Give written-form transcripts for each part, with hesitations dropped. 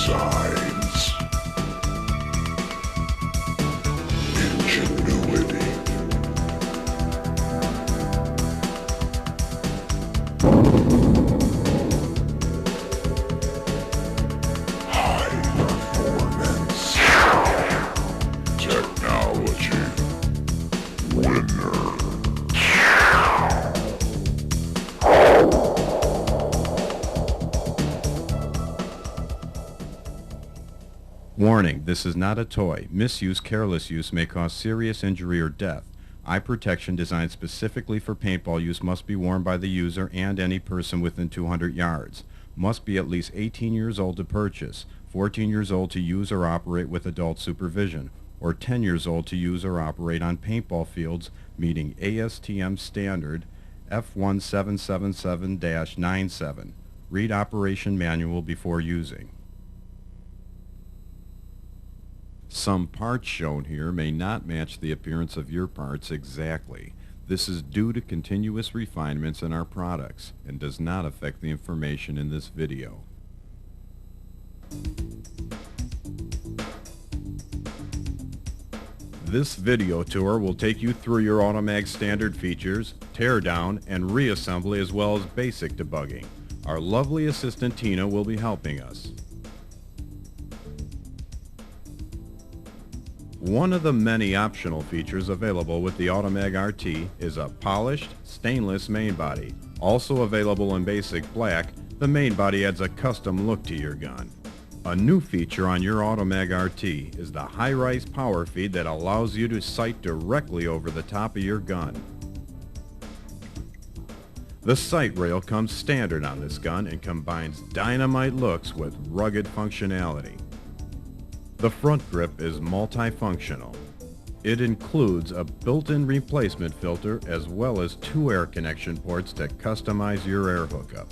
Designs. Ingenuity. High performance. Technology. Winner. Warning, this is not a toy. Misuse, careless use may cause serious injury or death. Eye protection designed specifically for paintball use must be worn by the user and any person within 200 yards. Must be at least 18 years old to purchase, 14 years old to use or operate with adult supervision, or 10 years old to use or operate on paintball fields meeting ASTM standard F1777-97. Read operation manual before using. Some parts shown here may not match the appearance of your parts exactly. This is due to continuous refinements in our products and does not affect the information in this video. This video tour will take you through your Automag standard features, teardown, and reassembly as well as basic debugging. Our lovely assistant Tina will be helping us. One of the many optional features available with the Automag RT is a polished, stainless main body. Also available in basic black, the main body adds a custom look to your gun. A new feature on your Automag RT is the Highrise power feed that allows you to sight directly over the top of your gun. The sight rail comes standard on this gun and combines dynamite looks with rugged functionality. The front grip is multifunctional. It includes a built-in replacement filter as well as 2 air connection ports to customize your air hookup.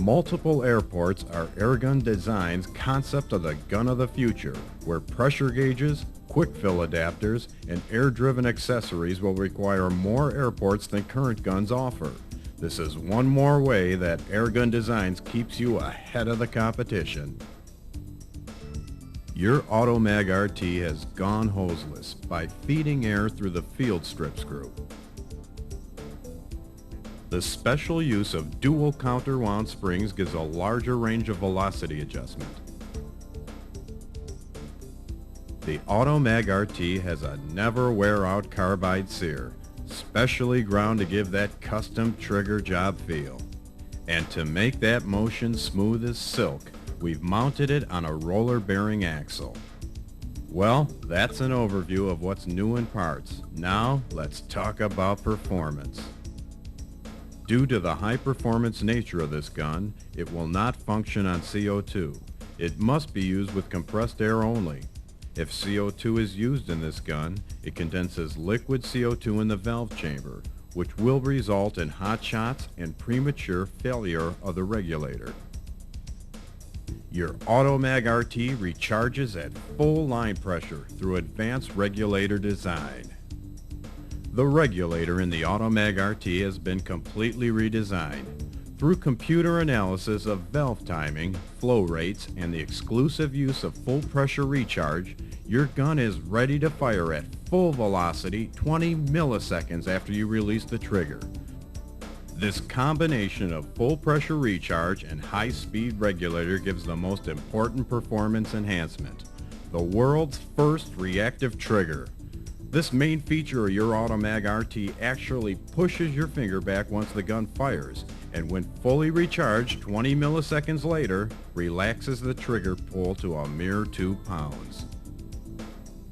Multiple air ports are Airgun Design's concept of the gun of the future, where pressure gauges, quick fill adapters, and air-driven accessories will require more air ports than current guns offer. This is one more way that Airgun Designs keeps you ahead of the competition. Your Automag RT has gone hoseless by feeding air through the field strip screw. The special use of dual counter-wound springs gives a larger range of velocity adjustment. The Automag RT has a never-wear-out carbide sear, specially ground to give that custom trigger job feel. And to make that motion smooth as silk, we've mounted it on a roller bearing axle. Well, that's an overview of what's new in parts. Now, let's talk about performance. Due to the high performance nature of this gun, it will not function on CO2. It must be used with compressed air only. If CO2 is used in this gun, it condenses liquid CO2 in the valve chamber, which will result in hot shots and premature failure of the regulator. Your Automag RT recharges at full line pressure through advanced regulator design. The regulator in the Automag RT has been completely redesigned. Through computer analysis of valve timing, flow rates, and the exclusive use of full pressure recharge, your gun is ready to fire at full velocity 20 milliseconds after you release the trigger. This combination of full pressure recharge and high-speed regulator gives the most important performance enhancement, the world's first reactive trigger. This main feature of your Automag RT actually pushes your finger back once the gun fires, and when fully recharged 20 milliseconds later, relaxes the trigger pull to a mere 2 pounds.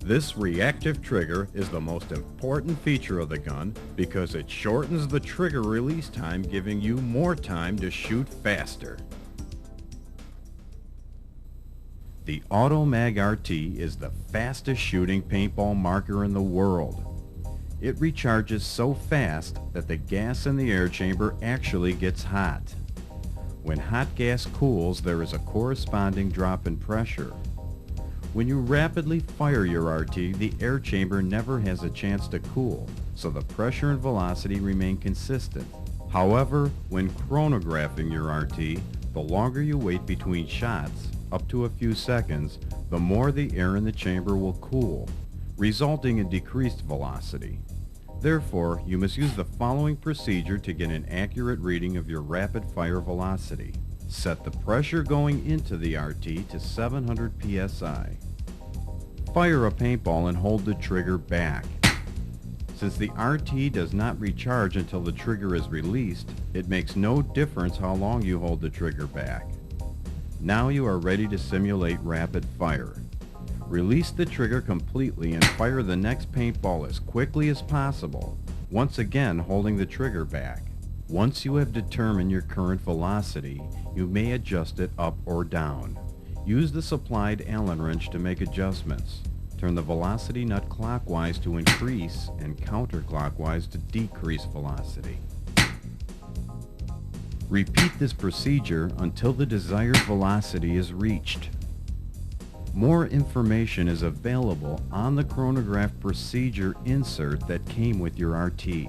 This reactive trigger is the most important feature of the gun because it shortens the trigger release time, giving you more time to shoot faster. The Automag RT is the fastest shooting paintball marker in the world. It recharges so fast that the gas in the air chamber actually gets hot. When hot gas cools, there is a corresponding drop in pressure. When you rapidly fire your RT, the air chamber never has a chance to cool, so the pressure and velocity remain consistent. However, when chronographing your RT, the longer you wait between shots, up to a few seconds, the more the air in the chamber will cool, resulting in decreased velocity. Therefore, you must use the following procedure to get an accurate reading of your rapid fire velocity. Set the pressure going into the RT to 700 psi. Fire a paintball and hold the trigger back. Since the RT does not recharge until the trigger is released, it makes no difference how long you hold the trigger back. Now you are ready to simulate rapid fire. Release the trigger completely and fire the next paintball as quickly as possible, once again holding the trigger back. Once you have determined your current velocity, you may adjust it up or down. Use the supplied Allen wrench to make adjustments. Turn the velocity nut clockwise to increase and counterclockwise to decrease velocity. Repeat this procedure until the desired velocity is reached. More information is available on the chronograph procedure insert that came with your RT.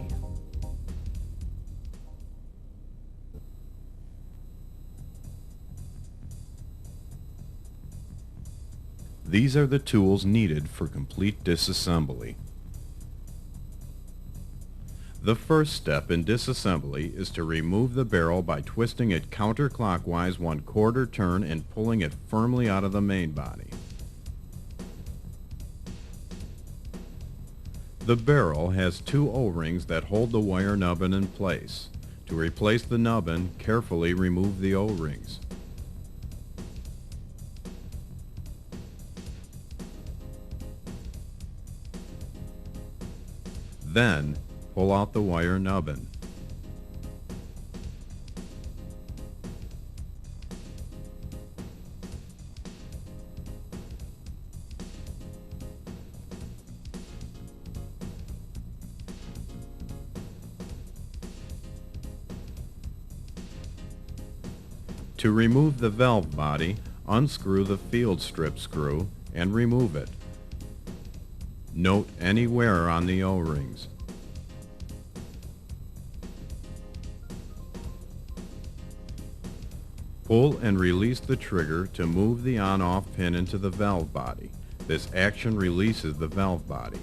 These are the tools needed for complete disassembly. The first step in disassembly is to remove the barrel by twisting it counterclockwise 1/4 turn and pulling it firmly out of the main body. The barrel has 2 O-rings that hold the wire nubbin in place. To replace the nubbin, carefully remove the O-rings. Then, pull out the wire nubbin. To remove the valve body, unscrew the field strip screw and remove it. Note any wear on the O-rings. Pull and release the trigger to move the on-off pin into the valve body. This action releases the valve body.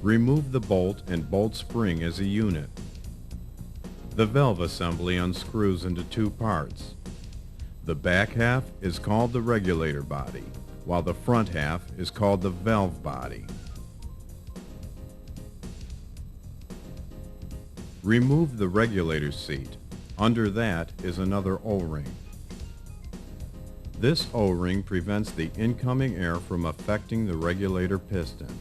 Remove the bolt and bolt spring as a unit. The valve assembly unscrews into 2 parts. The back half is called the regulator body, while the front half is called the valve body. Remove the regulator seat. Under that is another O-ring. This O-ring prevents the incoming air from affecting the regulator piston.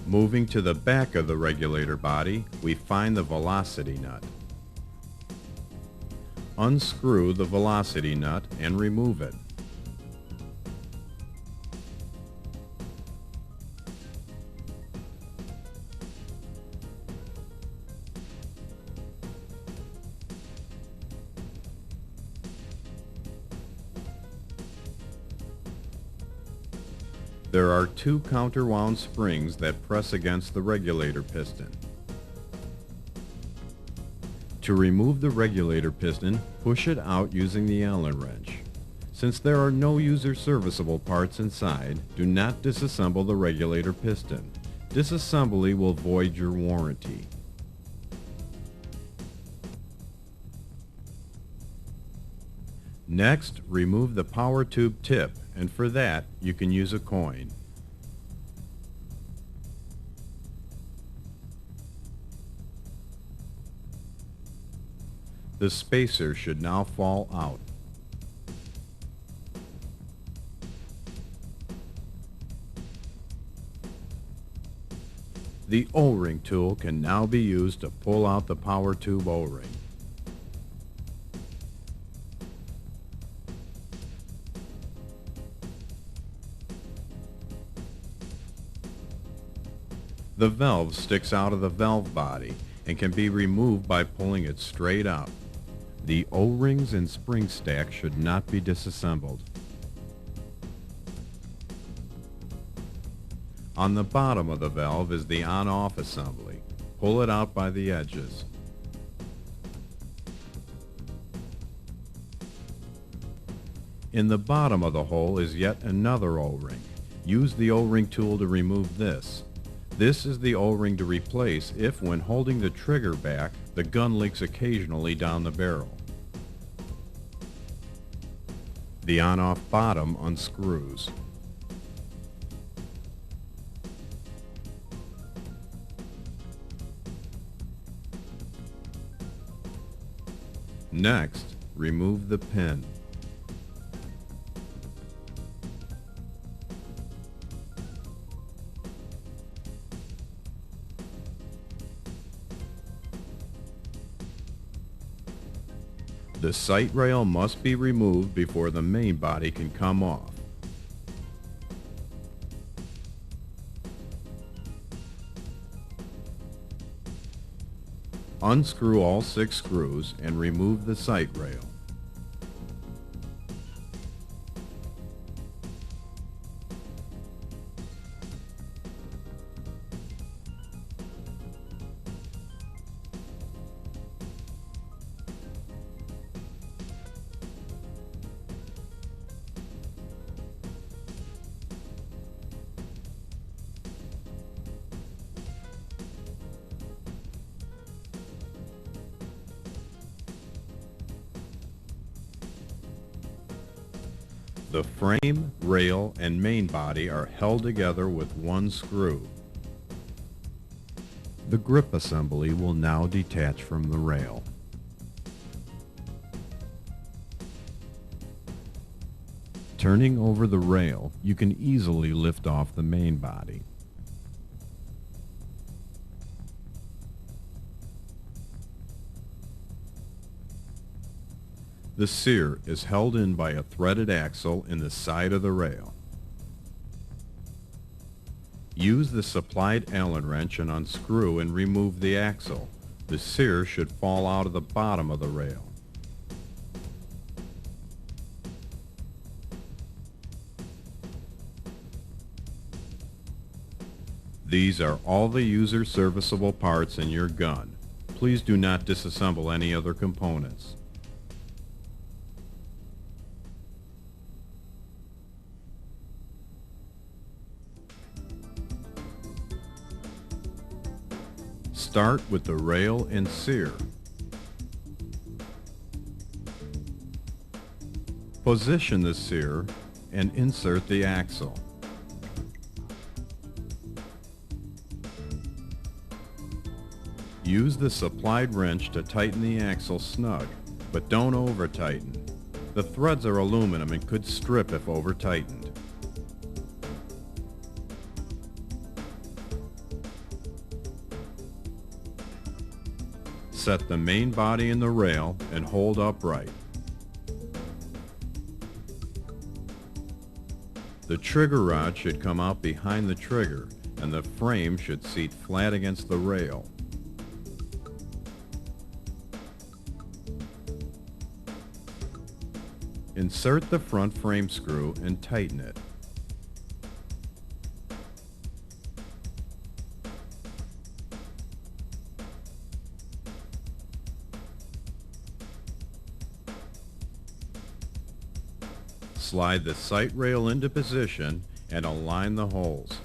Moving to the back of the regulator body, we find the velocity nut. Unscrew the velocity nut and remove it. There are 2 counterwound springs that press against the regulator piston. To remove the regulator piston, push it out using the Allen wrench. Since there are no user serviceable parts inside, do not disassemble the regulator piston. Disassembly will void your warranty. Next, remove the power tube tip, and for that, you can use a coin. The spacer should now fall out. The O-ring tool can now be used to pull out the power tube O-ring. The valve sticks out of the valve body and can be removed by pulling it straight out. The O-rings and spring stack should not be disassembled. On the bottom of the valve is the on-off assembly. Pull it out by the edges. In the bottom of the hole is yet another O-ring. Use the O-ring tool to remove this. This is the O-ring to replace if, when holding the trigger back, the gun leaks occasionally down the barrel. The on-off bottom unscrews. Next, remove the pin. The sight rail must be removed before the main body can come off. Unscrew all 6 screws and remove the sight rail. The frame, rail, and main body are held together with 1 screw. The grip assembly will now detach from the rail. Turning over the rail, you can easily lift off the main body. The sear is held in by a threaded axle in the side of the rail. Use the supplied Allen wrench and unscrew and remove the axle. The sear should fall out of the bottom of the rail. These are all the user serviceable parts in your gun. Please do not disassemble any other components. Start with the rail and sear. Position the sear and insert the axle. Use the supplied wrench to tighten the axle snug, but don't over-tighten. The threads are aluminum and could strip if over-tightened. Set the main body in the rail and hold upright. The trigger rod should come out behind the trigger and the frame should seat flat against the rail. Insert the front frame screw and tighten it. Slide the sight rail into position and align the holes.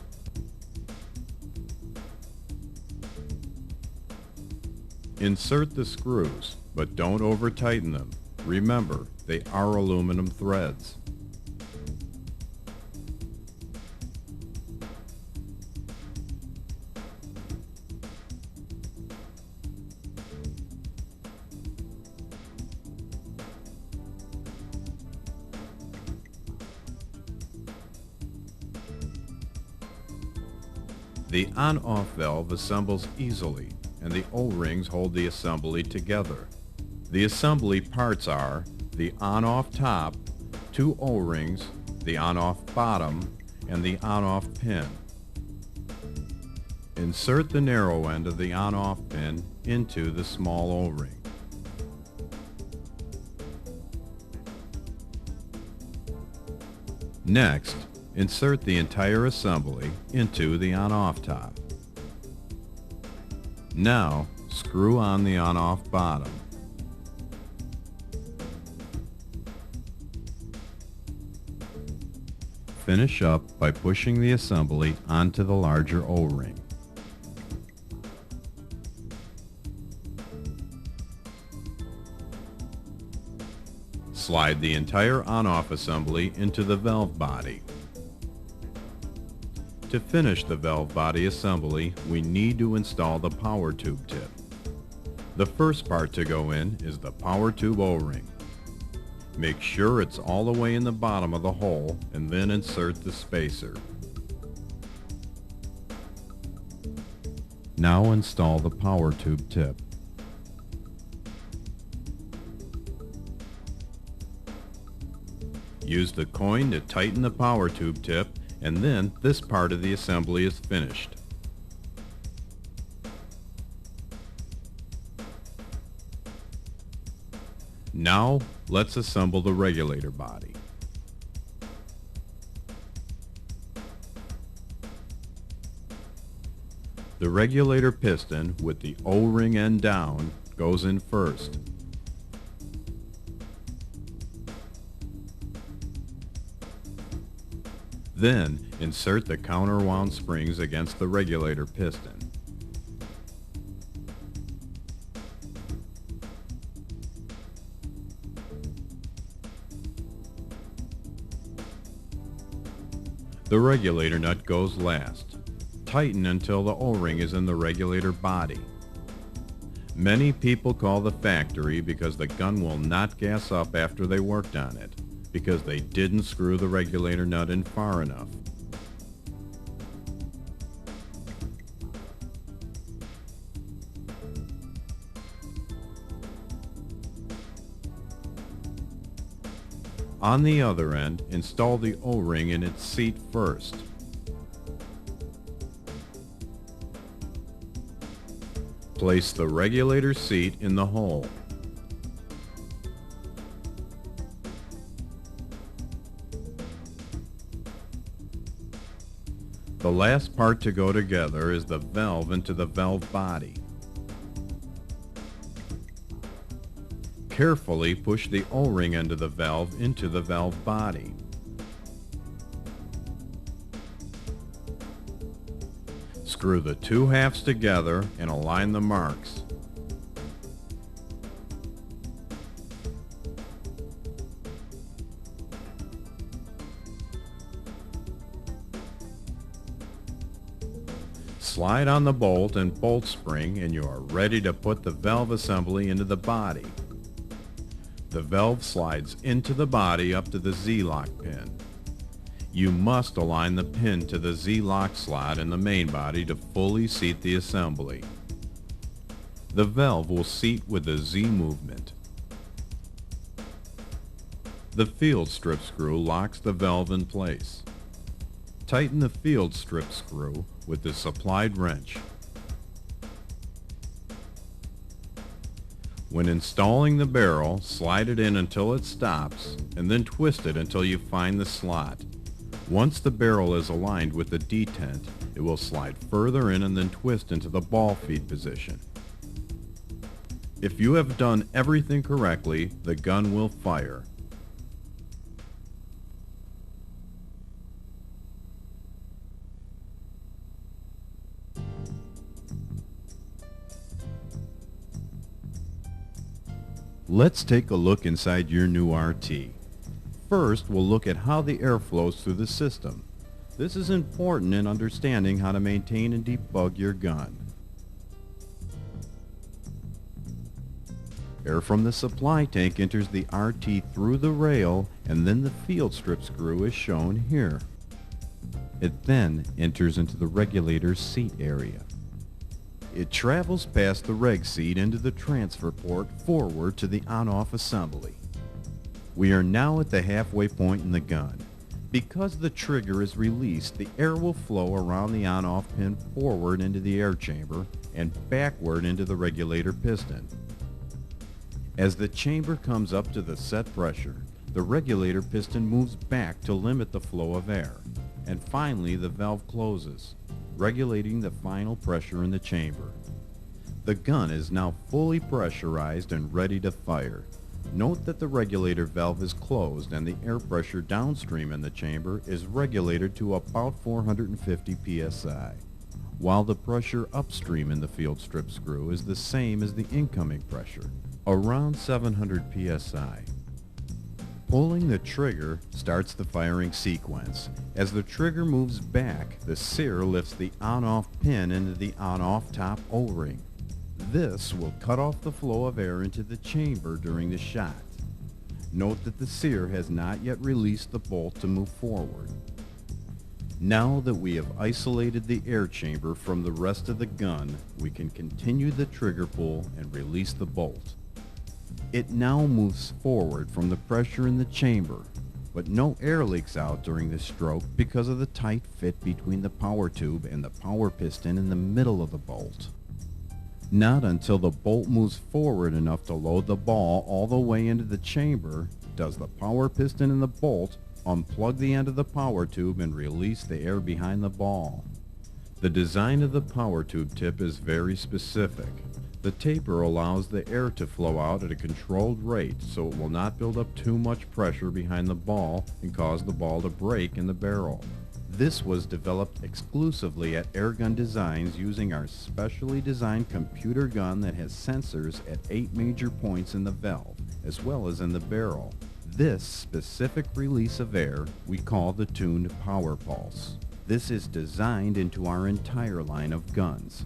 Insert the screws, but don't over-tighten them. Remember, they are aluminum threads. The on-off valve assembles easily, and the O-rings hold the assembly together. The assembly parts are the on-off top, 2 O-rings, the on-off bottom, and the on-off pin. Insert the narrow end of the on-off pin into the small O-ring. Next, Insert the entire assembly into the on-off top. Now, screw on the on-off bottom. Finish up by pushing the assembly onto the larger O-ring. Slide the entire on-off assembly into the valve body. To finish the valve body assembly, we need to install the power tube tip. The first part to go in is the power tube O-ring. Make sure it's all the way in the bottom of the hole and then insert the spacer. Now install the power tube tip. Use the coin to tighten the power tube tip, and then this part of the assembly is finished. Now, let's assemble the regulator body. The regulator piston with the O-ring end down goes in first. Then, insert the counterwound springs against the regulator piston. The regulator nut goes last. Tighten until the O-ring is in the regulator body. Many people call the factory because the gun will not gas up after they worked on it, because they didn't screw the regulator nut in far enough. On the other end, install the O-ring in its seat first. Place the regulator seat in the hole. The last part to go together is the valve into the valve body. Carefully push the O-ring end of the valve into the valve body. Screw the two halves together and align the marks. Slide on the bolt and bolt spring and you are ready to put the valve assembly into the body. The valve slides into the body up to the Z-lock pin. You must align the pin to the Z-lock slot in the main body to fully seat the assembly. The valve will seat with the Z movement. The field strip screw locks the valve in place. Tighten the field strip screw with the supplied wrench. When installing the barrel, slide it in until it stops, and then twist it until you find the slot. Once the barrel is aligned with the detent, it will slide further in and then twist into the ball feed position. If you have done everything correctly, the gun will fire. Let's take a look inside your new RT. First, we'll look at how the air flows through the system. This is important in understanding how to maintain and debug your gun. Air from the supply tank enters the RT through the rail, and then the field strip screw is shown here. It then enters into the regulator seat area. It travels past the reg seat into the transfer port forward to the on-off assembly. We are now at the halfway point in the gun. Because the trigger is released, the air will flow around the on-off pin forward into the air chamber and backward into the regulator piston. As the chamber comes up to the set pressure, the regulator piston moves back to limit the flow of air. And finally, the valve closes, regulating the final pressure in the chamber. The gun is now fully pressurized and ready to fire. Note that the regulator valve is closed and the air pressure downstream in the chamber is regulated to about 450 psi, while the pressure upstream in the field strip screw is the same as the incoming pressure, around 700 psi. Pulling the trigger starts the firing sequence. As the trigger moves back, the sear lifts the on-off pin into the on-off top O-ring. This will cut off the flow of air into the chamber during the shot. Note that the sear has not yet released the bolt to move forward. Now that we have isolated the air chamber from the rest of the gun, we can continue the trigger pull and release the bolt. It now moves forward from the pressure in the chamber, but no air leaks out during this stroke because of the tight fit between the power tube and the power piston in the middle of the bolt. Not until the bolt moves forward enough to load the ball all the way into the chamber does the power piston in the bolt unplug the end of the power tube and release the air behind the ball. The design of the power tube tip is very specific. The taper allows the air to flow out at a controlled rate so it will not build up too much pressure behind the ball and cause the ball to break in the barrel. This was developed exclusively at Airgun Designs using our specially designed computer gun that has sensors at 8 major points in the valve, as well as in the barrel. This specific release of air we call the tuned power pulse. This is designed into our entire line of guns.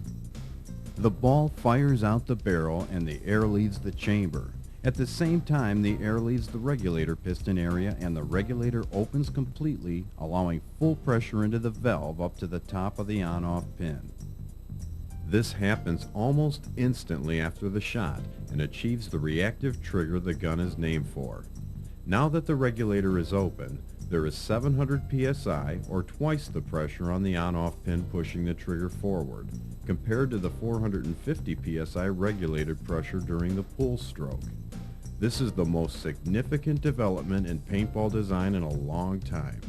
The ball fires out the barrel and the air leaves the chamber. At the same time, the air leaves the regulator piston area and the regulator opens completely, allowing full pressure into the valve up to the top of the on-off pin. This happens almost instantly after the shot and achieves the reactive trigger the gun is named for. Now that the regulator is open, there is 700 psi or twice the pressure on the on-off pin pushing the trigger forward, compared to the 450 psi regulated pressure during the pull stroke. This is the most significant development in paintball design in a long time.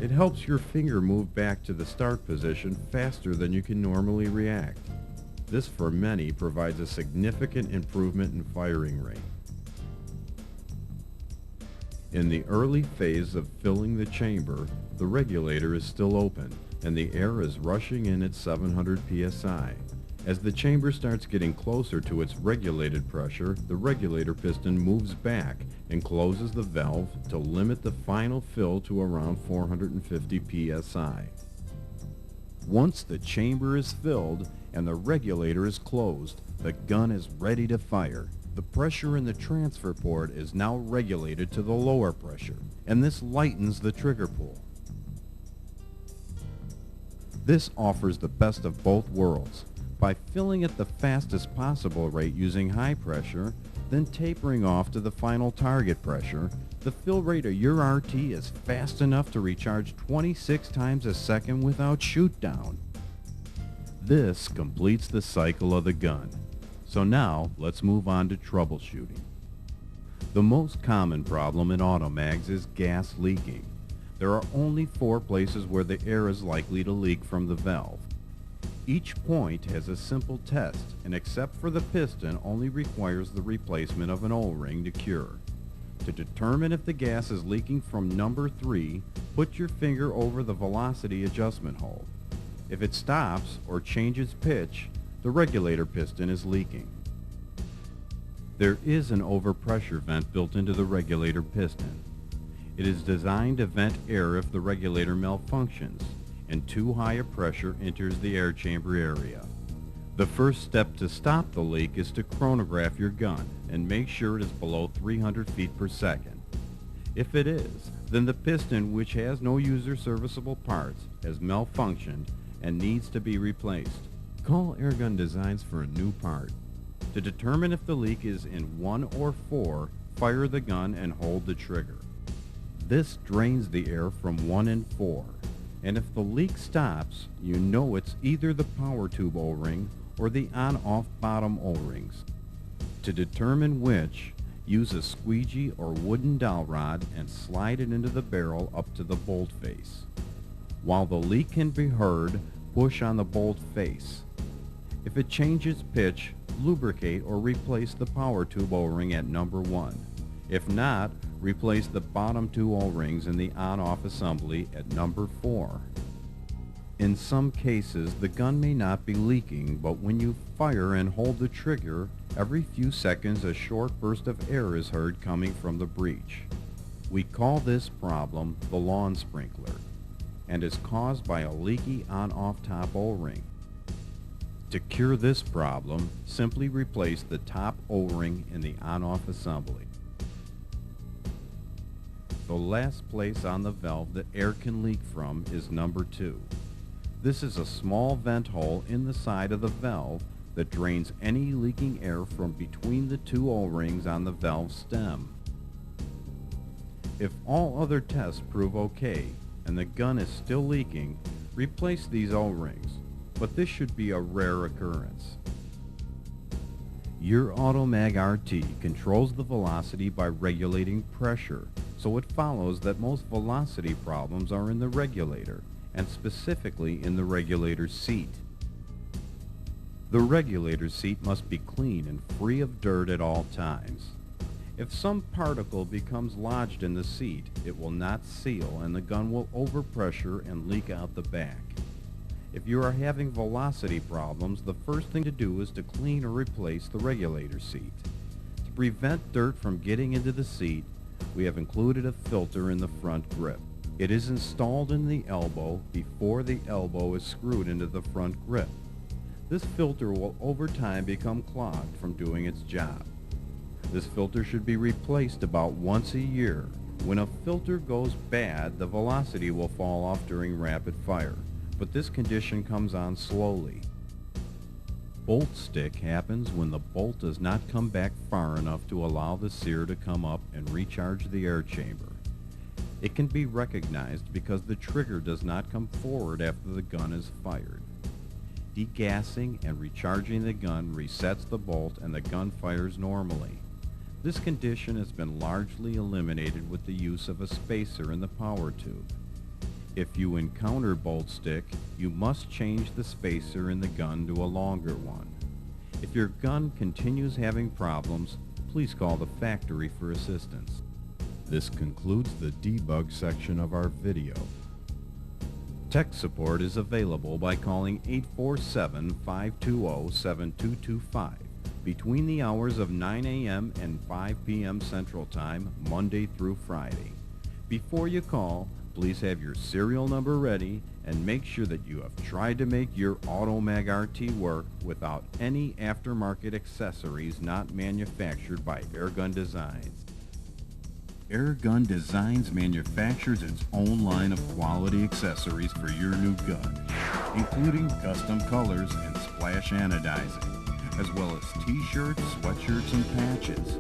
It helps your finger move back to the start position faster than you can normally react. This for many provides a significant improvement in firing rate. In the early phase of filling the chamber, the regulator is still open and the air is rushing in at 700 psi. As the chamber starts getting closer to its regulated pressure, the regulator piston moves back and closes the valve to limit the final fill to around 450 psi. Once the chamber is filled and the regulator is closed, the gun is ready to fire. The pressure in the transfer port is now regulated to the lower pressure, and this lightens the trigger pull. This offers the best of both worlds. By filling at the fastest possible rate using high pressure, then tapering off to the final target pressure, the fill rate of your RT is fast enough to recharge 26 times a second without shoot down. This completes the cycle of the gun. So now let's move on to troubleshooting. The most common problem in automags is gas leaking. There are only 4 places where the air is likely to leak from the valve. Each point has a simple test, and except for the piston, only requires the replacement of an O-ring to cure. To determine if the gas is leaking from number 3, put your finger over the velocity adjustment hole. If it stops or changes pitch, the regulator piston is leaking. There is an overpressure vent built into the regulator piston. It is designed to vent air if the regulator malfunctions and too high a pressure enters the air chamber area. The first step to stop the leak is to chronograph your gun and make sure it is below 300 feet per second. If it is, then the piston, which has no user serviceable parts, has malfunctioned and needs to be replaced. Call Airgun Designs for a new part. To determine if the leak is in 1 or 4, fire the gun and hold the trigger. This drains the air from 1 and 4. And if the leak stops, you know it's either the power tube O-ring or the on-off bottom O-rings. To determine which, Use a squeegee or wooden dowel rod and slide it into the barrel up to the bolt face. While the leak can be heard, push on the bolt face. If it changes pitch, lubricate or replace the power tube O-ring at number 1. If not, replace the bottom 2 O-rings in the on-off assembly at number 4. In some cases, the gun may not be leaking, but when you fire and hold the trigger, every few seconds a short burst of air is heard coming from the breech. We call this problem the lawn sprinkler, and is caused by a leaky on-off top O-ring. To cure this problem, simply replace the top O-ring in the on-off assembly. The last place on the valve that air can leak from is number 2. This is a small vent hole in the side of the valve that drains any leaking air from between the 2 O-rings on the valve stem. If all other tests prove okay and the gun is still leaking, replace these O-rings, but this should be a rare occurrence. Your Automag RT controls the velocity by regulating pressure, so it follows that most velocity problems are in the regulator, and specifically in the regulator seat. The regulator seat must be clean and free of dirt at all times. If some particle becomes lodged in the seat, it will not seal and the gun will overpressure and leak out the back. If you are having velocity problems, the first thing to do is to clean or replace the regulator seat. To prevent dirt from getting into the seat, we have included a filter in the front grip. It is installed in the elbow before the elbow is screwed into the front grip. This filter will over time become clogged from doing its job. This filter should be replaced about once a year. When a filter goes bad, the velocity will fall off during rapid fire, but this condition comes on slowly. Bolt stick happens when the bolt does not come back far enough to allow the sear to come up and recharge the air chamber. It can be recognized because the trigger does not come forward after the gun is fired. Degassing and recharging the gun resets the bolt and the gun fires normally. This condition has been largely eliminated with the use of a spacer in the power tube. If you encounter bolt stick, you must change the spacer in the gun to a longer one. If your gun continues having problems, please call the factory for assistance. This concludes the debug section of our video. Tech support is available by calling 847-520-7225 between the hours of 9 a.m. and 5 p.m. Central Time, Monday through Friday. Before you call, please have your serial number ready and make sure that you have tried to make your Automag RT work without any aftermarket accessories not manufactured by Airgun Designs. Airgun Designs manufactures its own line of quality accessories for your new gun, including custom colors and splash anodizing, as well as t-shirts, sweatshirts, and patches.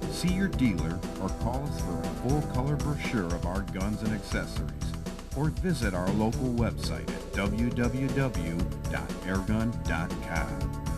See your dealer or call us for a full color brochure of our guns and accessories, or visit our local website at www.airgun.com.